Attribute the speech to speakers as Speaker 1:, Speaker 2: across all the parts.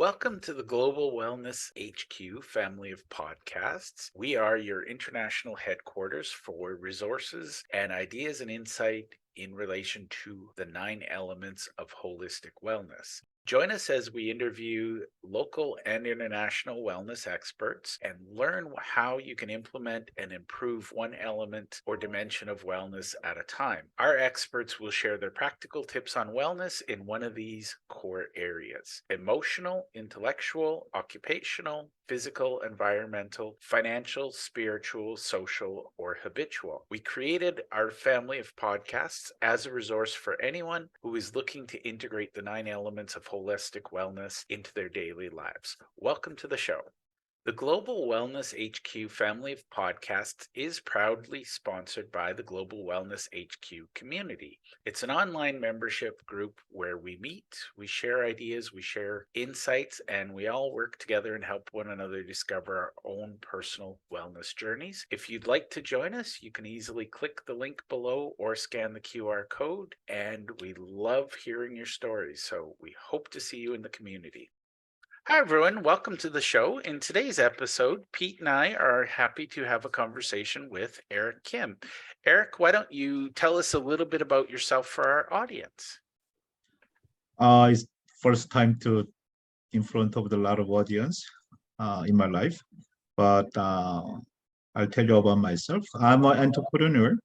Speaker 1: Welcome to the Global Wellness HQ family of podcasts. We are your international headquarters for resources and ideas and insight in relation to the 9 elements of holistic wellness. Join us as we interview local and international wellness experts and learn how you can implement and improve one element or dimension of wellness at a time. Our experts will share their practical tips on wellness in one of these core areas: emotional, intellectual, occupational, physical, environmental, financial, spiritual, social, or habitual. We created our family of podcasts as a resource for anyone who is looking to integrate the 9 elements of holistic wellness into their daily lives. Welcome to the show. The Global Wellness HQ family of podcasts is proudly sponsored by the Global Wellness HQ community. It's an online membership group where we meet, we share ideas, we share insights, and we all work together and help one another discover our own personal wellness journeys. If you'd like to join us, you can easily click the link below or scan the QR code, and we love hearing your stories. So we hope to see you in the community. Hi, everyone. Welcome to the show. In today's episode, Pete and I are happy to have a conversation with Eric Kim. Eric, why don't you tell us a little bit about yourself for our audience?
Speaker 2: It's first time to in front of a lot of audience in my life, but I'll tell you about myself. I'm an entrepreneur.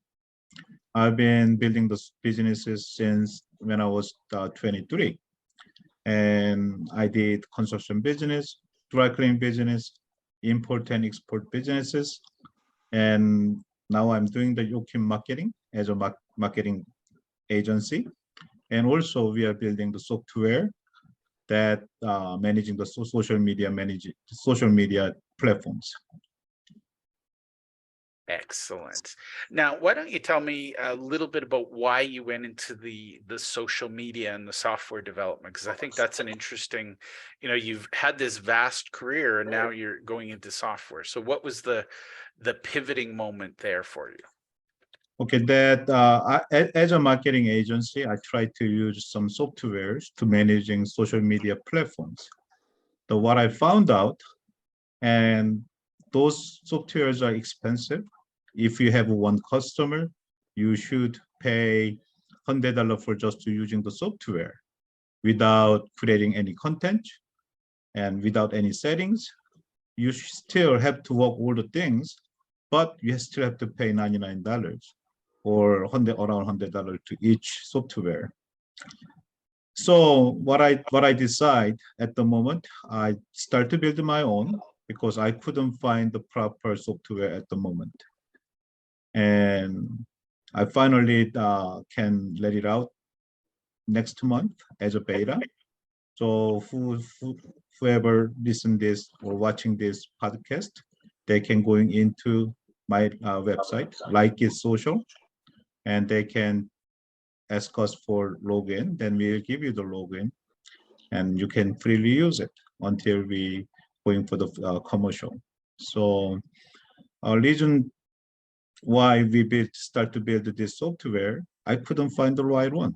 Speaker 2: I've been building those businesses since when I was 23. And I did construction business, dry cleaning business, import and export businesses, and now I'm doing the Yokim marketing as a marketing agency. And also we are building the software that managing the social media platforms.
Speaker 1: Excellent. Now, why don't you tell me a little bit about why you went into the social media and the software development? Because I think that's an interesting, you've had this vast career and now you're going into software. So what was the pivoting moment there for you?
Speaker 2: Okay, as a marketing agency, I try to use some softwares to managing social media platforms. So what I found out, and those softwares are expensive. If you have one customer, you should pay $100 for just using the software without creating any content and without any settings. You still have to work all the things, but you still have to pay $99 or around $100 to each software. So what I decide at the moment, I start to build my own because I couldn't find the proper software at the moment. And I finally can let it out next month as a beta. So whoever listen this or watching this podcast, they can going into my website, like it social, and they can ask us for login. Then we'll give you the login, and you can freely use it until we going for the commercial. So our reason why we start to build this software, I couldn't find the right one.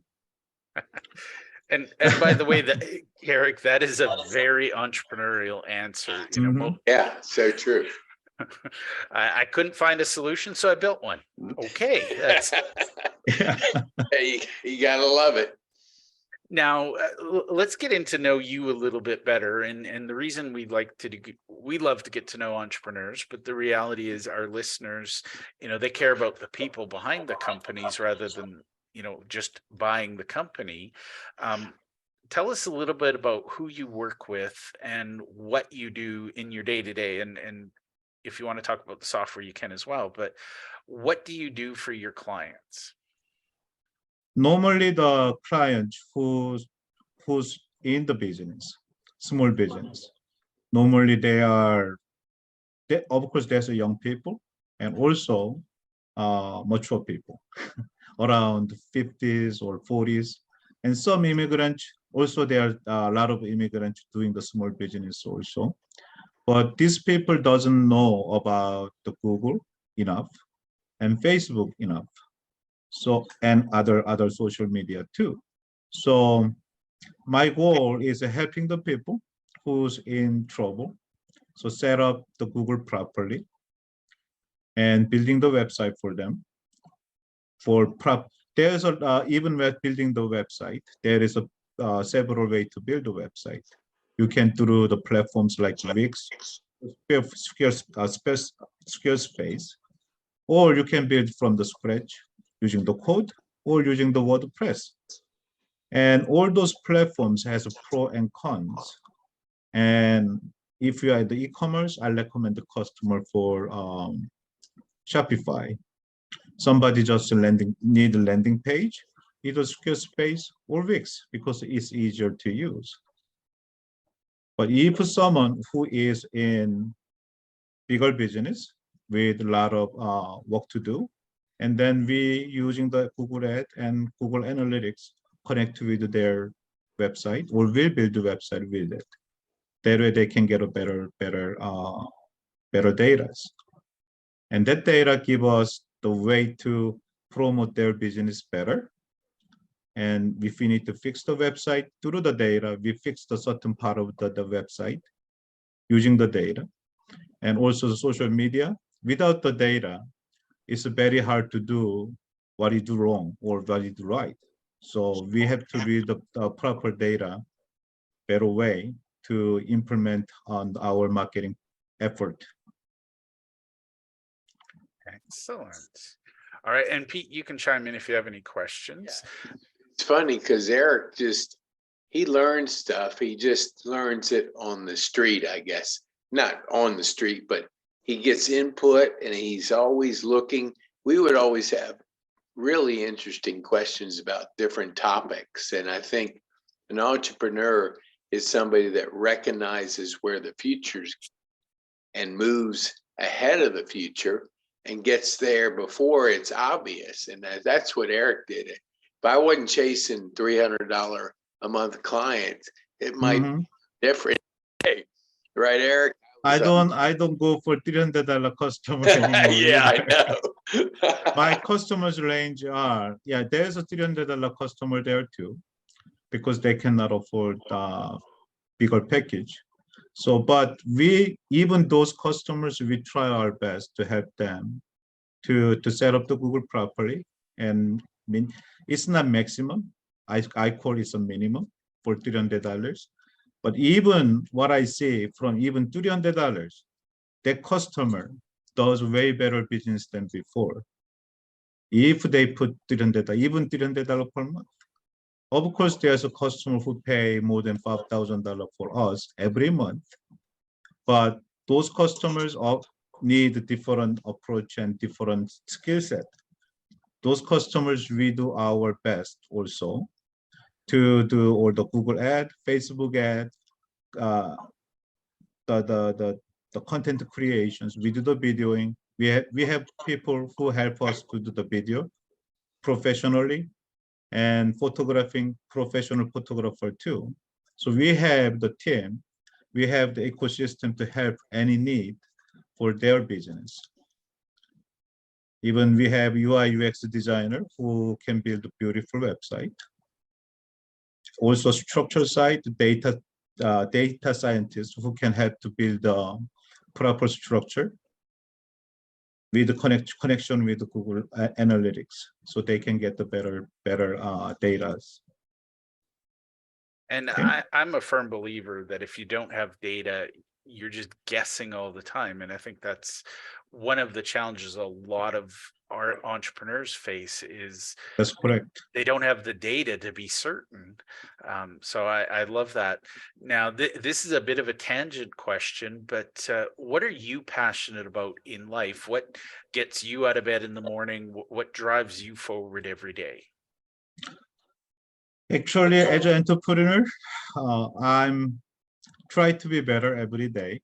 Speaker 1: And by the way, Eric, that is a very entrepreneurial answer.
Speaker 3: Yeah, so true.
Speaker 1: I couldn't find a solution, so I built one. Okay, that's
Speaker 3: Hey, you gotta love it.
Speaker 1: Now, let's get into know you a little bit better. And the reason we love to get to know entrepreneurs, but the reality is our listeners, they care about the people behind the companies rather than, just buying the company. Tell us a little bit about who you work with and what you do in your day-to-day. And if you want to talk about the software, you can as well. But what do you do for your clients?
Speaker 2: Normally the client who's in the business, small business, normally of course there's young people and also mature people around 50s or 40s, and some immigrants. Also there are a lot of immigrants doing the small business also, but these people doesn't know about the Google enough and Facebook enough. So, and other social media too. So my goal is helping the people who's in trouble. So set up the Google properly and building the website for them. There's even with building the website, there is a several way to build a website. You can through the platforms like Wix, Squarespace, or you can build from the scratch using the code or using the WordPress. And all those platforms has a pro and cons. And if you are the e-commerce, I recommend the customer for Shopify. Somebody just need a landing page, either Squarespace or Wix because it's easier to use. But if someone who is in bigger business with a lot of work to do, and then we using the Google Ad and Google Analytics connect with their website or will build the website with it. That way they can get a better data. And that data give us the way to promote their business better. And if we need to fix the website through the data, we fix the certain part of the website using the data. And also the social media, without the data, it's very hard to do what you do wrong or what you do right. So we have to read the proper data, better way to implement on our marketing effort.
Speaker 1: Excellent. All right. And Pete, you can chime in if you have any questions.
Speaker 3: Yeah. It's funny because Eric he learns stuff. He just learns it on the street, I guess. Not on the street, but he gets input and he's always looking. We would always have really interesting questions about different topics. And I think an entrepreneur is somebody that recognizes where the future's and moves ahead of the future and gets there before it's obvious. And that's what Eric did. If I wasn't chasing $300 a month clients, it might be different. Hey, right, Eric?
Speaker 2: I don't go for $300 customers anymore.
Speaker 3: Yeah, I know.
Speaker 2: My customers range are, there's a $300 customer there too, because they cannot afford bigger package. So, but even those customers, we try our best to help them to set up the Google properly. And it's not maximum. I call it a minimum for $300. But even what I see from even $300, that customer does way better business than before. If they put $300, even $300 per month. Of course, there's a customer who pay more than $5,000 for us every month. But those customers need a different approach and different skill set. Those customers, we do our best also to do all the Google ad, Facebook ad, the content creations. We do the videoing. We have people who help us to do the video professionally, and photographing professional photographer too. So we have the team, we have the ecosystem to help any need for their business. Even we have UI UX designer who can build a beautiful website. Also structure side, data scientists who can help to build a proper structure with the connection with the Google Analytics, so they can get the better data.
Speaker 1: And
Speaker 2: okay.
Speaker 1: I'm a firm believer that if you don't have data, you're just guessing all the time. And I think that's one of the challenges a lot of our entrepreneurs face is
Speaker 2: That's correct.
Speaker 1: they don't have the data to be certain. So I love that. Now, this is a bit of a tangent question, but what are you passionate about in life? What gets you out of bed in the morning? What drives you forward every day?
Speaker 2: Actually, as an entrepreneur, I'm trying to be better every day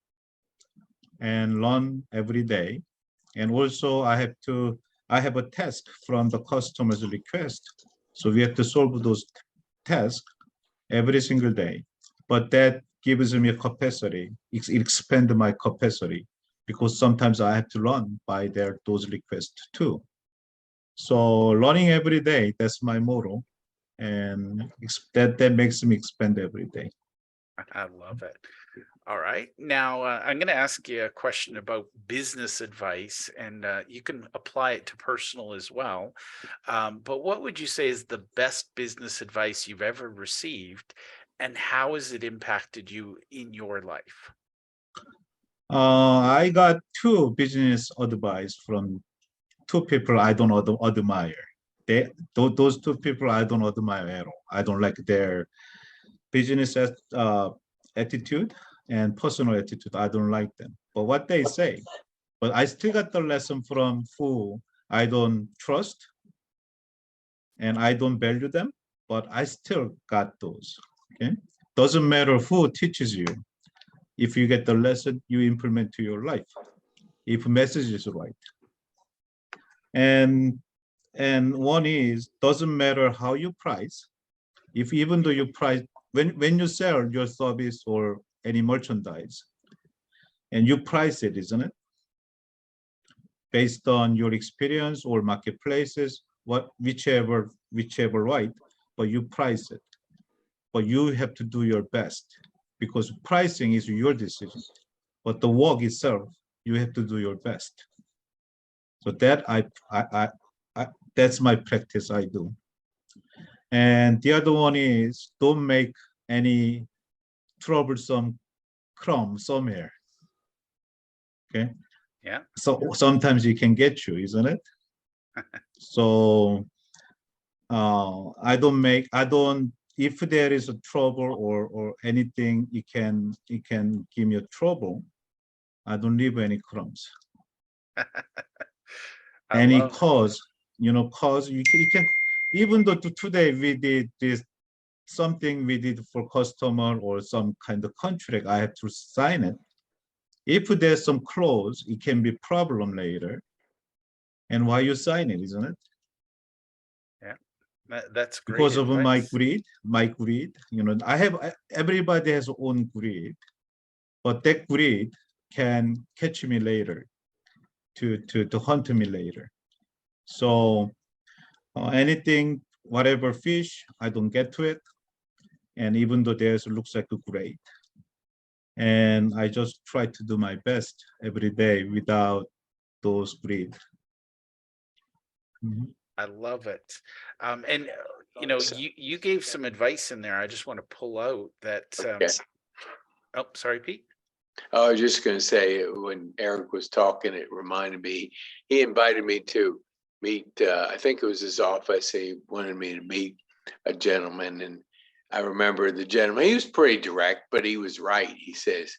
Speaker 2: and learn every day. And also I have a task from the customer's request. So we have to solve those tasks every single day. But that gives me a capacity, it expands my capacity, because sometimes I have to learn by those requests too. So learning every day, that's my motto. And that makes me expand every day.
Speaker 1: I love it. All right. Now, I'm going to ask you a question about business advice, and you can apply it to personal as well. But what would you say is the best business advice you've ever received, and how has it impacted you in your life?
Speaker 2: I got two business advice from two people I don't admire. Those two people I don't admire at all. I don't like their business attitude and personal attitude. I don't like them. But what they say, but I still got the lesson from who I don't trust and I don't value them, but I still got those. Okay. Doesn't matter who teaches you. If you get the lesson, you implement to your life. If message is right. And one is doesn't matter how you price. If even though you price when you sell your service or any merchandise and you price it, isn't it? Based on your experience or marketplaces, whichever right, but you price it. But you have to do your best because pricing is your decision. But the work itself, you have to do your best. So that I that's my practice I do. And the other one is don't make any troublesome crumb somewhere. Okay.
Speaker 1: Yeah.
Speaker 2: So sometimes it can get you, isn't it? So I don't if there is a trouble or anything it can give me a trouble. I don't leave any crumbs.
Speaker 1: I
Speaker 2: Any
Speaker 1: love.
Speaker 2: cause, cause you can even though today we did this something we did for customer or some kind of contract, I have to sign it. If there's some clause, it can be problem later. And why you sign it, isn't it?
Speaker 1: Yeah, that's great
Speaker 2: Because of
Speaker 1: advice.
Speaker 2: my greed. Everybody has own greed, but that greed can catch me later to hunt me later. So anything, whatever fish, I don't get to it. And even though there's looks like a great, and I just try to do my best every day without those greed. Mhm.
Speaker 1: I love it. And you gave some advice in there. I just want to pull out that.
Speaker 3: Yeah.
Speaker 1: Oh, sorry, Pete.
Speaker 3: I was just going to say, when Eric was talking, it reminded me, he invited me to meet, I think it was his office. He wanted me to meet a gentleman. And I remember the gentleman, he was pretty direct, but he was right. He says,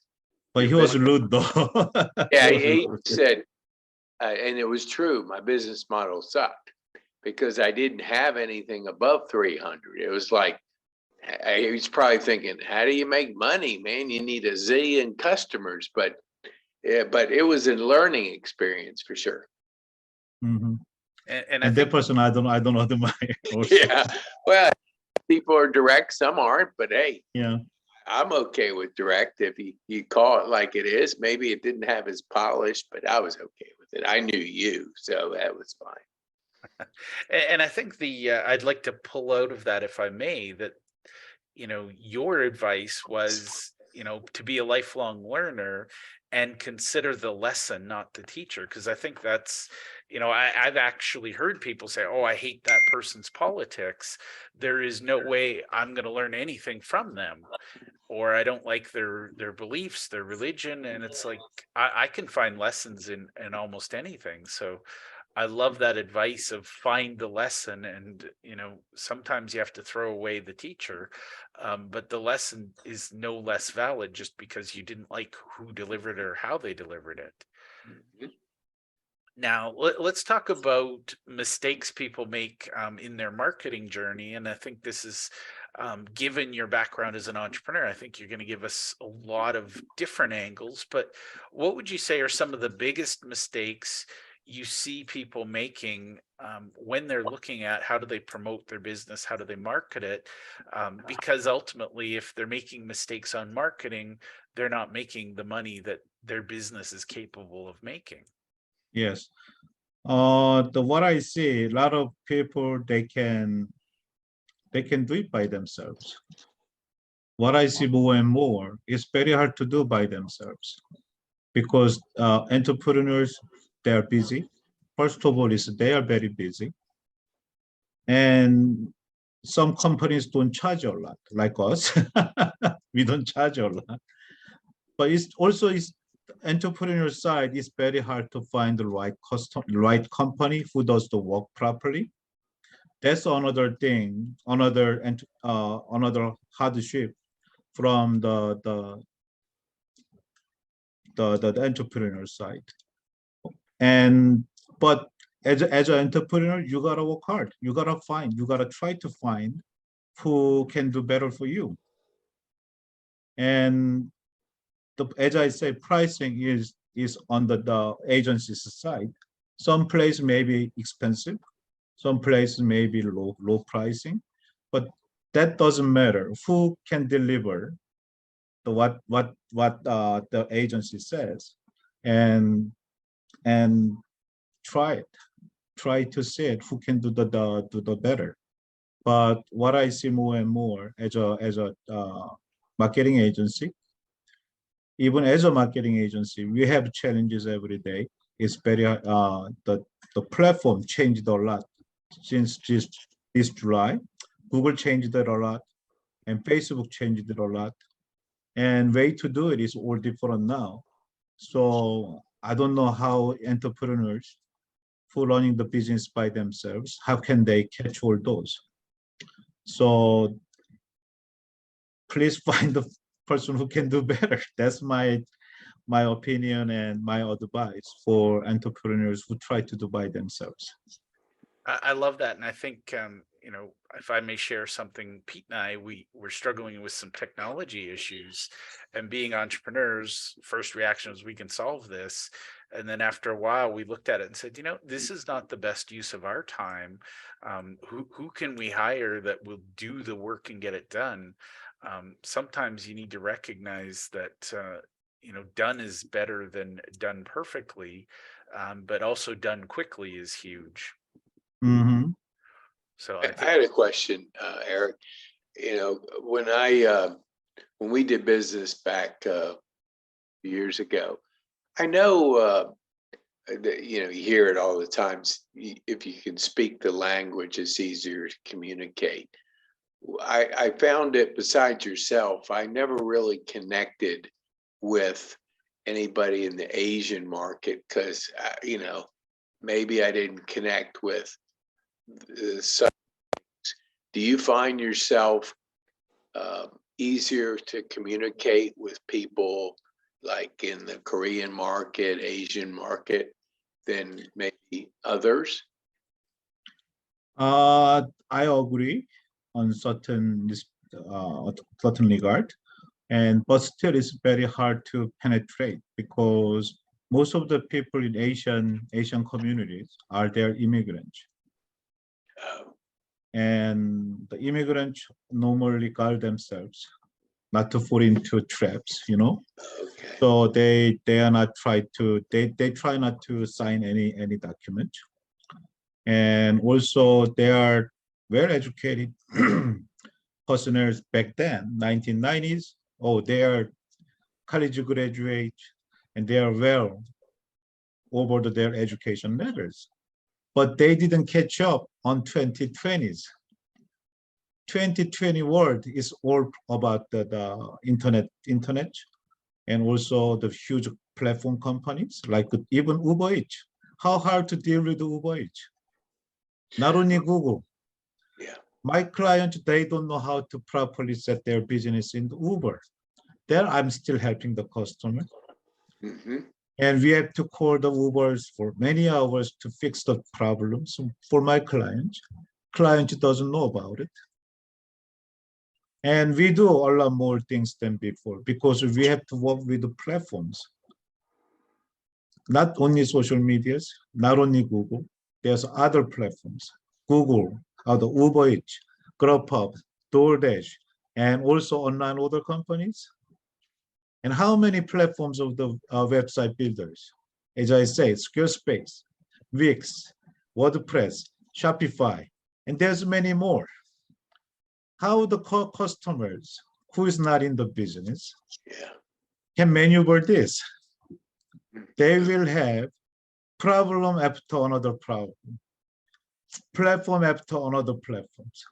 Speaker 2: But
Speaker 3: your
Speaker 2: he was
Speaker 3: business,
Speaker 2: rude though.
Speaker 3: yeah, he said, and it was true, my business model sucked because I didn't have anything above 300. It was like, he was probably thinking, how do you make money, man? You need a zillion customers, but yeah, but it was a learning experience for sure.
Speaker 2: Mhm.
Speaker 1: And I
Speaker 2: And that
Speaker 1: think
Speaker 2: person I don't admire also.
Speaker 3: Yeah. Well, people are direct, some aren't, but hey,
Speaker 2: Yeah.
Speaker 3: I'm okay with direct. If you call it like it is, maybe it didn't have as polished, but I was okay with it. I knew you, so that was fine.
Speaker 1: and I think the I'd like to pull out of that, if I may, that your advice was, to be a lifelong learner and consider the lesson, not the teacher. Because I think that's, I've actually heard people say, oh, I hate that person's politics. There is no way I'm going to learn anything from them. Or I don't like their beliefs, their religion. And it's like, I can find lessons in almost anything. So I love that advice of find the lesson, and sometimes you have to throw away the teacher, but the lesson is no less valid just because you didn't like who delivered it or how they delivered it.
Speaker 3: Mhm.
Speaker 1: Now, let's talk about mistakes people make in their marketing journey. And I think this is, given your background as an entrepreneur, I think you're going to give us a lot of different angles. But what would you say are some of the biggest mistakes you see people making when they're looking at how do they promote their business, how do they market it? Because ultimately, if they're making mistakes on marketing, they're not making the money that their business is capable of making.
Speaker 2: Yes. The what I see, a lot of people they can do it by themselves. what I see more and more is very hard to do by themselves because entrepreneurs, they are busy. First of all, is they are very busy. And some companies don't charge a lot, like us. We don't charge a lot. But it's also is entrepreneur side is very hard to find the right company who does the work properly. That's another thing, another hardship from the entrepreneur side. And but as an entrepreneur, you gotta work hard. You gotta try to find who can do better for you. And as I say, pricing is on the agency's side. Some place may be expensive, some places may be low pricing, but that doesn't matter. Who can deliver the what the agency says, and and try it. Try to see it. Who can do the better. But what I see more and more as a marketing agency, even as a marketing agency, we have challenges every day. It's very the platform changed a lot since this July. Google changed it a lot, and Facebook changed it a lot. And way to do it is all different now. So I don't know how entrepreneurs who running the business by themselves, how can they catch all those? So please find the person who can do better. That's my opinion and my advice for entrepreneurs who try to do by themselves.
Speaker 1: I love that, and I think you know, if I may share something, Pete and I, we're struggling with some technology issues, and being entrepreneurs, first reaction is we can solve this, and then after a while, we looked at it and said, you know, this is not the best use of our time. Who can we hire that will do the work and get it done? Sometimes you need to recognize that you know, done is better than done perfectly, but also done quickly is huge.
Speaker 2: Mm-hmm.
Speaker 1: So
Speaker 3: I had a question, Eric. You know, when we did business back years ago, I know that, you know, you hear it all the times. If you can speak the language, it's easier to communicate. I found it, besides yourself, I never really connected with anybody in the Asian market because, you know, maybe I didn't connect with some. Do you find yourself easier to communicate with people like in the Korean market, Asian market than maybe others?
Speaker 2: I agree on certain regard, and but still it's very hard to penetrate because most of the people in Asian communities are their immigrants,
Speaker 3: Uh,
Speaker 2: and the immigrants normally guard themselves not to fall into traps, you know.
Speaker 3: okay.
Speaker 2: So they are not they try not to sign any document, and also they are well educated personnel back then, 1990s. Oh, they are college graduate, and they are well over their education levels. But they didn't catch up on 2020s. 2020 world is all about the internet, and also the huge platform companies like even Uber Eats. How hard to deal with Uber Eats? Not only Google.
Speaker 3: Yeah.
Speaker 2: My clients, they don't know how to properly set their business in Uber. There, I'm still helping the customer.
Speaker 3: Mm-hmm.
Speaker 2: And we have to call the Ubers for many hours to fix the problems for my client doesn't know about it. And we do a lot more things than before because we have to work with the platforms. Not only social medias, not only Google, there's other platforms. Google, the Uber Eats, Grubhub, DoorDash, and also online order companies. And how many platforms of the website builders? As I say, Squarespace, Wix, WordPress, Shopify, and there's many more. How the customers who is not in the business
Speaker 3: Yeah.
Speaker 2: can maneuver this. They will have problem after another problem, platform after another platforms.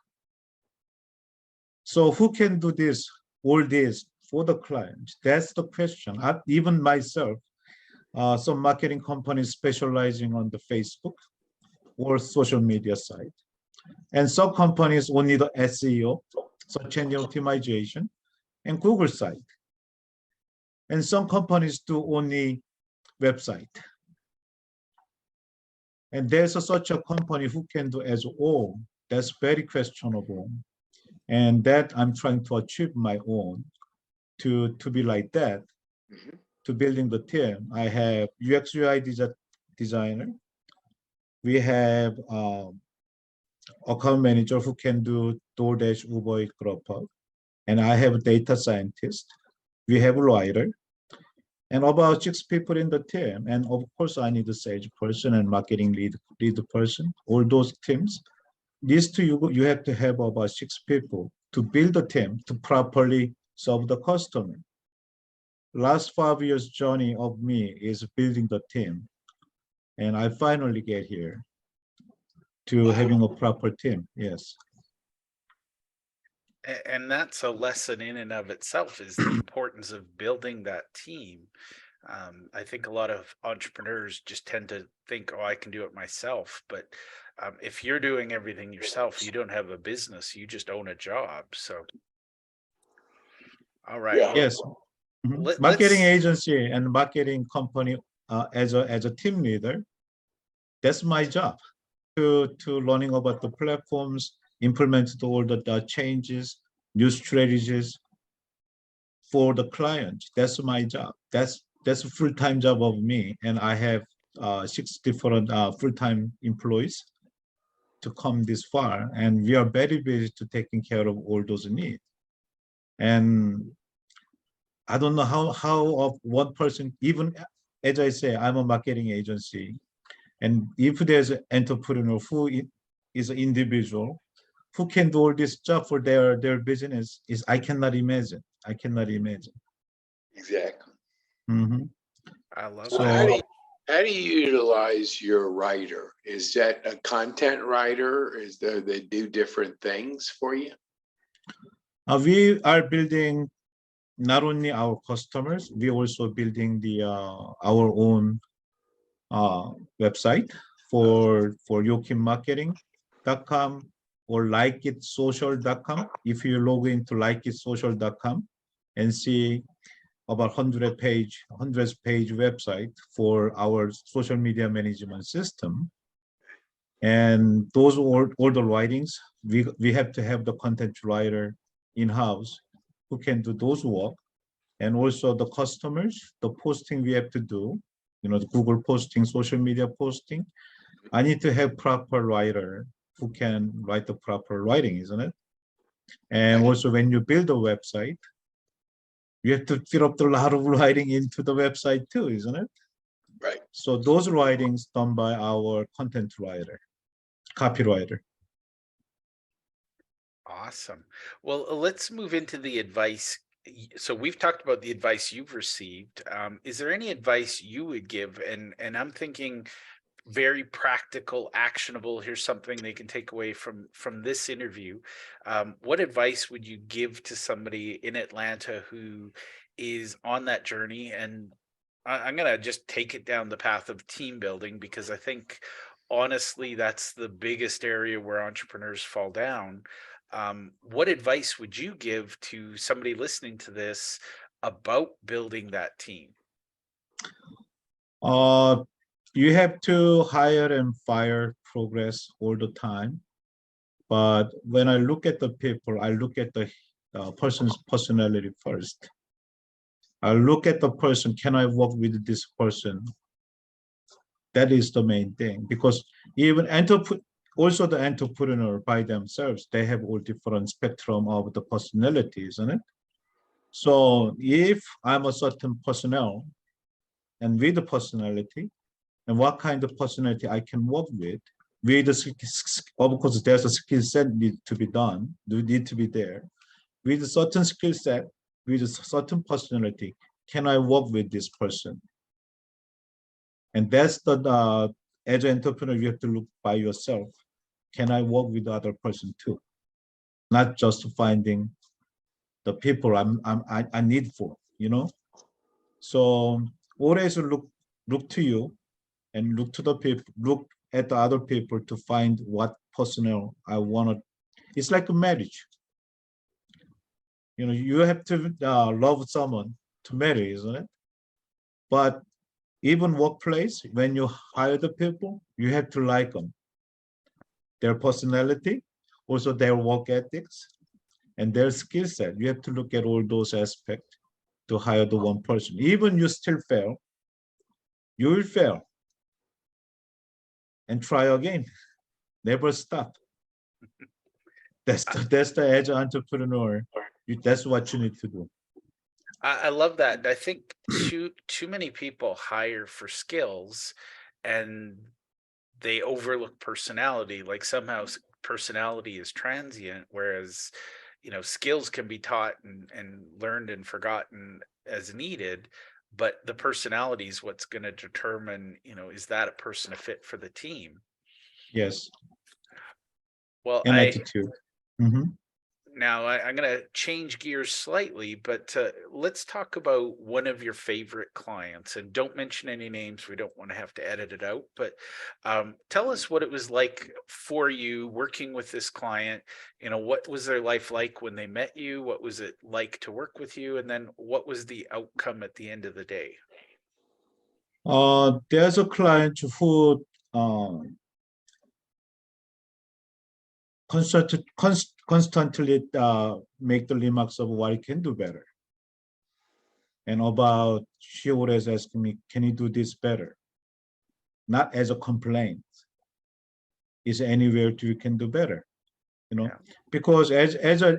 Speaker 2: So who can do this, all this for the client? That's the question. Even myself, some marketing companies specializing on the Facebook or social media side. And some companies only the SEO, search engine optimization, and Google site. And some companies do only website. And there's such a company who can do as all. That's very questionable. And that I'm trying to achieve my own to be like that,
Speaker 3: Mhm.
Speaker 2: to building the team. I have UX UI designer. We have account manager who can do DoorDash, Uber Eats, Grubhub. And I have a data scientist. We have a writer. And about 6 people in the team. And of course, I need a sales person and marketing lead person, all those teams. These two, you have to have about 6 people to build a team to properly serve the customer. Last 5 years journey of me is building the team. And I finally get here to having a proper team, yes.
Speaker 1: And that's a lesson in and of itself, is the importance of building that team. I think a lot of entrepreneurs just tend to think, oh, I can do it myself. But if you're doing everything yourself, you don't have a business, you just own a job. So, all right.
Speaker 3: Yeah.
Speaker 1: Well,
Speaker 2: Yes. Marketing agency and marketing company as a team leader, that's my job. To learning about the platforms, implement all the changes, new strategies for the client. That's my job. That's a full-time job of me, and I have 6 different full-time employees to come this far, and we are very busy to taking care of all those needs. And I don't know how of one person, even as I say, I'm a marketing agency, and if there's an entrepreneur who is an individual who can do all this job for their business, is I cannot imagine. I cannot imagine.
Speaker 3: Exactly.
Speaker 2: Mhm.
Speaker 1: I love
Speaker 2: So
Speaker 1: that.
Speaker 3: How do you utilize your writer? Is that a content writer? Is there they do different things for you?
Speaker 2: we are building not only our customers, we also building the our own website for yokimmarketing.com or likeitsocial.com. If you log into likeitsocial.com and see about 100 page website for our social media management system, and those all the writings, we have to have the content writer in-house who can do those work. And also the customers, the posting we have to do, the Google posting, social media posting. I need to have proper writer who can write the proper writing, isn't it? And
Speaker 3: Right.
Speaker 2: also when you build a website, you have to fill up a lot of writing into the website too, isn't it?
Speaker 3: Right.
Speaker 2: So those writings done by our content writer, copywriter.
Speaker 1: Awesome. Well, let's move into the advice. So we've talked about the advice you've received. Is there any advice you would give? And I'm thinking very practical, actionable. Here's something they can take away from this interview. What advice would you give to somebody in Atlanta who is on that journey? And I'm gonna just take it down the path of team building, because I think honestly that's the biggest area where entrepreneurs fall down. What advice would you give to somebody listening to this about building that team?
Speaker 2: Uh, you have to hire and fire progress all the time. But when I look at the people, I look at the person's personality first. I look at the person, can I work with this person? That is the main thing, because even also the entrepreneur by themselves, they have all different spectrum of the personalities, isn't it? So if I'm a certain personnel and with the personality, and what kind of personality I can work with the, of course, there's a skill set need to be done, need to be there. with a certain skill set, with a certain personality, can I work with this person? And that's as an entrepreneur, you have to look by yourself. Can I work with the other person too? Not just finding the people I need for, you know? So always look to you and look to the people, look at the other people to find what personnel I want to. It's like a marriage. You know, you have to love someone to marry, isn't it? But even workplace, when you hire the people, you have to like them, their personality, also their work ethics, and their skill set. You have to look at all those aspects to hire the one person. Even you still fail, you will fail and try again. Never stop. That's the edge entrepreneur. That's what you need to do.
Speaker 1: I love that. I think too many people hire for skills and they overlook personality. Like somehow personality is transient, whereas skills can be taught and learned and forgotten as needed. But the personality is what's going to determine, is that a person a fit for the team?
Speaker 2: Yes,
Speaker 1: Well,
Speaker 2: and attitude. Mhm.
Speaker 1: Now I'm going to change gears slightly, but let's talk about one of your favorite clients, and don't mention any names. We don't want to have to edit it out, but tell us what it was like for you working with this client. What was their life like when they met you? What was it like to work with you? And then what was the outcome at the end of the day?
Speaker 2: There's a client who constantly make the remarks of what he can do better. And about, she always asking me, can you do this better? Not as a complaint. Is there anywhere you can do better?
Speaker 1: Yeah.
Speaker 2: Because as a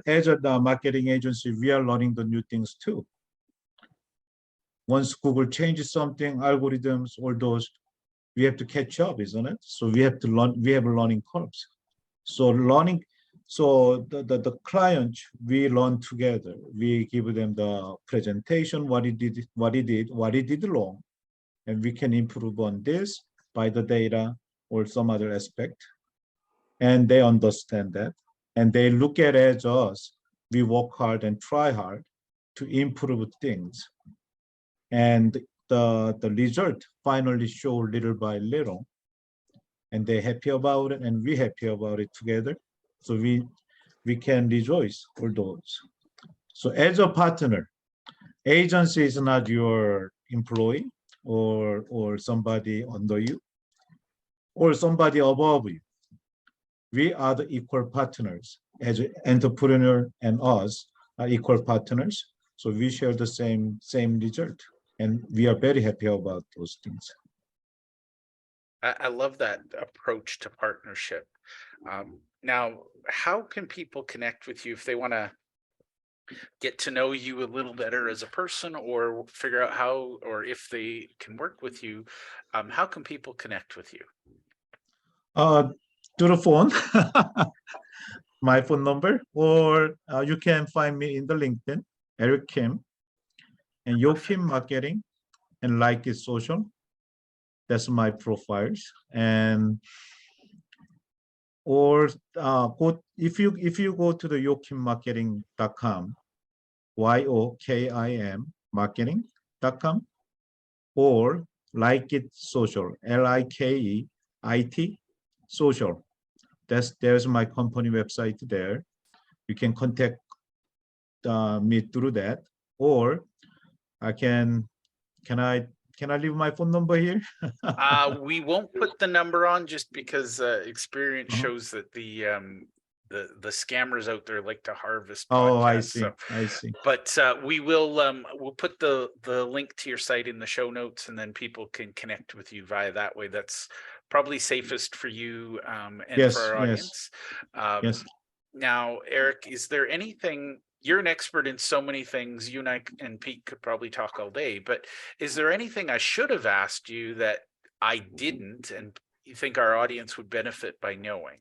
Speaker 2: marketing agency, we are learning the new things too. Once Google changes something, algorithms, all those, we have to catch up, isn't it? So we have to learn, we have learning curves. So learning, so the client, we learn together. We give them the presentation, what he did wrong, and we can improve on this by the data or some other aspect. And they understand that. And they look at it as us. We work hard and try hard to improve things. And the result finally show little by little. And they're happy about it, and we're happy about it together. So we can rejoice for those. So as a partner, agency is not your employee or somebody under you or somebody above you. We are the equal partners. As an entrepreneur and us are equal partners. So we share the same result. And we are very happy about those things.
Speaker 1: I love that approach to partnership. Now, how can people connect with you if they want to get to know you a little better as a person, or figure out how, or if they can work with you? How can people connect with you?
Speaker 2: To the phone, my phone number, or you can find me in the LinkedIn, Eric Kim, and Yo Kim Marketing, and Like It Social. That's my profiles. And or if you go to the yokimmarketing.com, YOKIM marketing.com, or Like It Social, LIKEIT social. There's my company website there. You can contact me through that, or I can I leave my phone number here?
Speaker 1: We won't put the number on just because experience
Speaker 2: Uh-huh.
Speaker 1: shows that the scammers out there like to harvest
Speaker 2: Oh, I
Speaker 1: podcasts.
Speaker 2: see.
Speaker 1: So,
Speaker 2: I see.
Speaker 1: but we'll put the link to your site in the show notes, and then people can connect with you via that way. That's probably safest for you and
Speaker 2: Yes,
Speaker 1: for our
Speaker 2: yes,
Speaker 1: audience.
Speaker 2: yes.
Speaker 1: Now, Eric, is there anything? You're an expert in so many things. You and I and Pete could probably talk all day, but is there anything I should have asked you that I didn't, and you think our audience would benefit by knowing?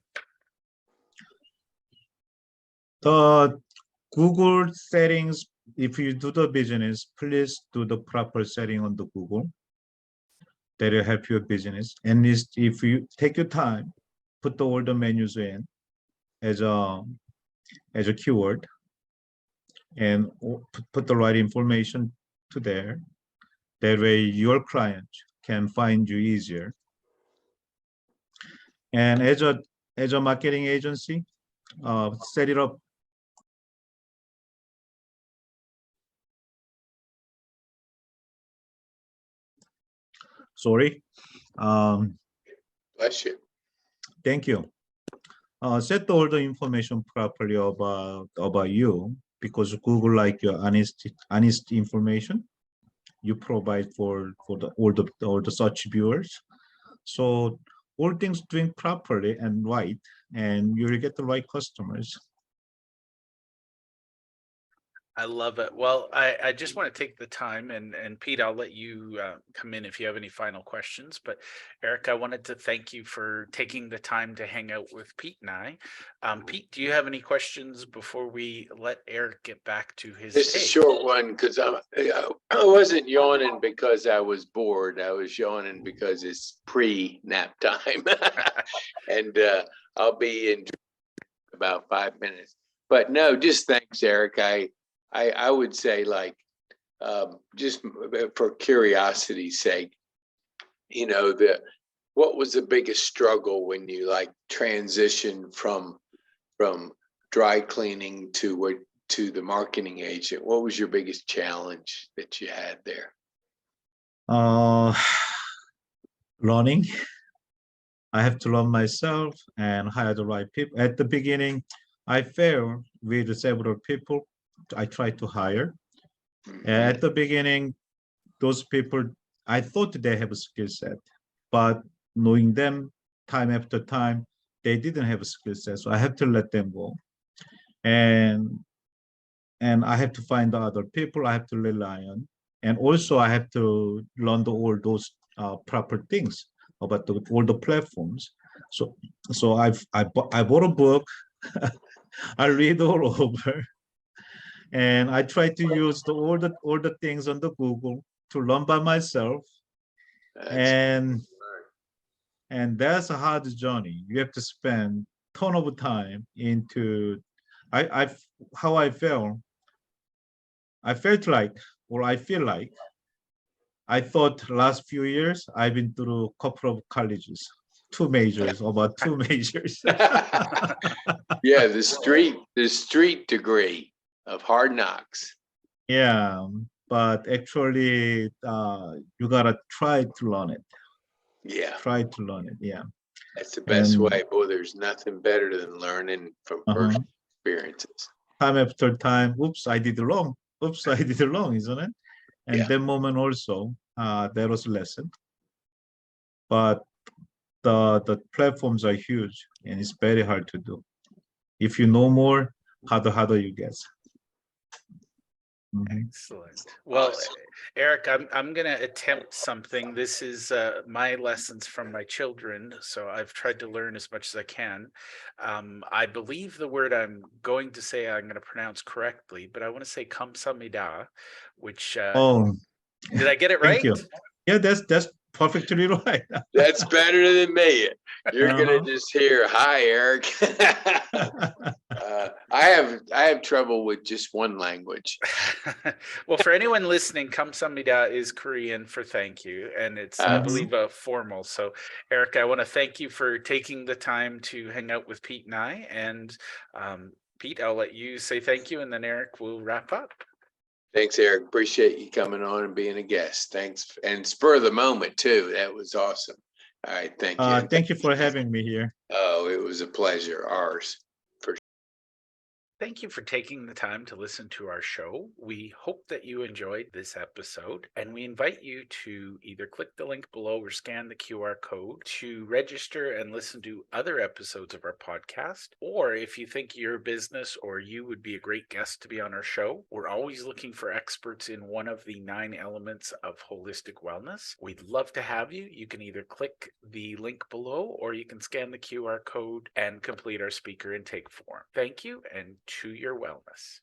Speaker 2: The Google settings, if you do the business, please do the proper setting on the Google. That will help your business. And if you take your time, put all the menus in as a keyword, and put the right information to there. That way your client can find you easier. And as a marketing agency, set it up. Sorry.
Speaker 3: Bless you.
Speaker 2: Thank you. Set all the information properly about you, because Google like your honest information you provide for all the search viewers. So all things doing properly and right, and you will get the right customers.
Speaker 1: I love it. Well, I just want to take the time, and Pete, I'll let you come in if you have any final questions. But Eric, I wanted to thank you for taking the time to hang out with Pete and I. Pete, do you have any questions before we let Eric get back to his
Speaker 3: Just a
Speaker 1: day?
Speaker 3: short one, because I wasn't yawning because I was bored. I was yawning because it's pre-nap time. And I'll be in about 5 minutes. But no, just thanks, Eric. I would say, like, just for curiosity's sake, what was the biggest struggle when you like transitioned from dry cleaning to the marketing agent? What was your biggest challenge that you had there?
Speaker 2: Learning. I have to learn myself and hire the right people. At the beginning, I failed with several people I tried to hire. At the beginning, those people, I thought they have a skill set, but knowing them time after time, they didn't have a skill set. So I have to let them go. And I have to find other people I have to rely on. And also I have to learn all those proper things about all the platforms. So I bought a book. I read all over, and I try to use all the things on the Google to learn by myself. And that's a hard journey. You have to spend ton of time into. How I felt. I felt like, or I feel like, I thought last few years I've been through a couple of colleges, two majors, about two majors.
Speaker 3: Yeah, the street degree of hard knocks.
Speaker 2: Yeah, but actually, you gotta try to learn it.
Speaker 3: Yeah,
Speaker 2: Try to learn it. Yeah.
Speaker 3: that's the best
Speaker 2: And
Speaker 3: way. Boy, there's nothing better than learning from first experiences.
Speaker 2: time after time, oops, I did it wrong. Oops, I did it wrong, isn't it? And
Speaker 3: Yeah.
Speaker 2: that moment also, there was a lesson. But the platforms are huge, and it's very hard to do. If you know more, harder you get.
Speaker 1: Excellent. Well, Eric, I'm going to attempt something. This is my lessons from my children, so I've tried to learn as much as I can. I believe the word I'm going to say I'm going to pronounce correctly, but I want to say kamsamida, which
Speaker 2: Oh,
Speaker 1: did I get it
Speaker 2: thank
Speaker 1: right?
Speaker 2: you. Yeah, that's perfectly right.
Speaker 3: That's better than me. You're gonna just hear, "Hi, Eric." I have trouble with just one language.
Speaker 1: Well, for anyone listening, kamsamnida is Korean for thank you, and it's, I believe, a formal. So, Eric, I want to thank you for taking the time to hang out with Pete and I. And Pete, I'll let you say thank you, and then Eric will wrap up.
Speaker 3: Thanks, Eric. Appreciate you coming on and being a guest. Thanks, and spur of the moment too. That was awesome. All right, thank you.
Speaker 2: Thank you for having me here.
Speaker 3: Oh, it was a pleasure. Ours.
Speaker 1: Thank you for taking the time to listen to our show. We hope that you enjoyed this episode, and we invite you to either click the link below or scan the QR code to register and listen to other episodes of our podcast. Or if you think your business or you would be a great guest to be on our show, we're always looking for experts in one of the 9 elements of holistic wellness. We'd love to have you. You can either click the link below or you can scan the QR code and complete our speaker intake form. Thank you, and to your wellness.